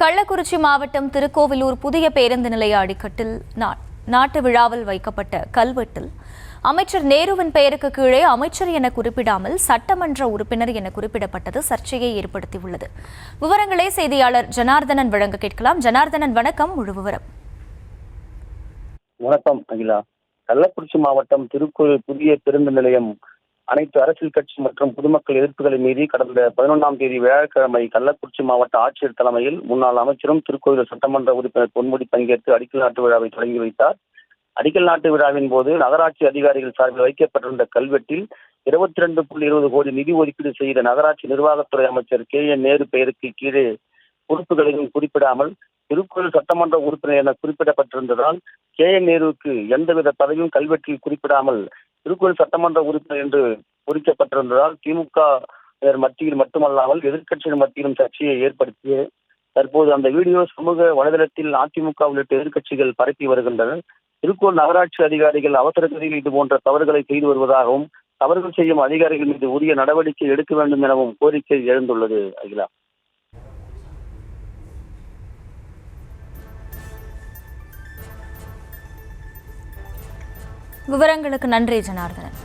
கள்ளக்குறிச்சி மாவட்டம் திருக்கோவிலூர் புதிய பேருந்து நிலைய அடிக்கட்டில் நாட்டு விழாவில் வைக்கப்பட்ட கல்வெட்டில் அமைச்சர் நேருவின் பெயருக்கு கீழே அமைச்சர் என குறிப்பிடாமல் சட்டமன்ற உறுப்பினர் என குறிப்பிடப்பட்டது சர்ச்சையை ஏற்படுத்தியுள்ளது. விவரங்களை செய்தியாளர் ஜனார்தனன் வழங்க கேட்கலாம். ஜனார்தனன், வணக்கம். முழு விவரம். வணக்கம் அகிலா. கள்ளக்குறிச்சி மாவட்டம் திருக்கோவில் புதிய பேருந்து நிலையம் அனைத்து அரசியல் கட்சி மற்றும் பொதுமக்கள் எதிர்ப்புகளை மீறி கடந்த 11ஆம் தேதி வியாழக்கிழமை கள்ளக்குறிச்சி மாவட்ட ஆட்சியர் தலைமையில் முன்னாள் அமைச்சரும் திருக்கோவில் சட்டமன்ற உறுப்பினர் பொன்முடி பங்கேற்று அடிக்கல் நாட்டு விழாவை தொடங்கி வைத்தார். அடிக்கல் நாட்டு விழாவின் போது நகராட்சி அதிகாரிகள் சார்பில் வைக்கப்பட்டிருந்த கல்வெட்டில் 22.20 கோடி நிதி ஒதுக்கீடு செய்த நகராட்சி நிர்வாகத்துறை அமைச்சர் KN நேரு பெயருக்கு கீழே பொறுப்புகளையும் குறிப்பிடாமல் திருக்கோவில் சட்டமன்ற உறுப்பினர் என குறிப்பிடப்பட்டிருந்ததால் KN நேருவுக்கு எந்தவித பதவியும் கல்வெட்டில் குறிப்பிடாமல் திருக்கோவில் சட்டமன்ற உறுப்பினர் என்று பொறிக்கப்பட்டிருந்ததால் திமுக மத்தியில் மட்டுமல்லாமல் எதிர்க்கட்சியின் மத்தியிலும் சர்ச்சையை ஏற்படுத்திய தற்போது அந்த வீடியோ சமூக வலைதளத்தில் அதிமுக உள்ளிட்ட எதிர்க்கட்சிகள் பரப்பி வருகின்றனர். திருக்கோவில் நகராட்சி அதிகாரிகள் அவசர கதியில் இது போன்ற தவறுகளை செய்து வருவதாகவும் தவறுகள் செய்யும் அதிகாரிகள் மீது உரிய நடவடிக்கை எடுக்க வேண்டும் எனவும் கோரிக்கை எழுந்துள்ளது. அகிலா, விவரங்களுக்கு நன்றி ஜனார்தனன்.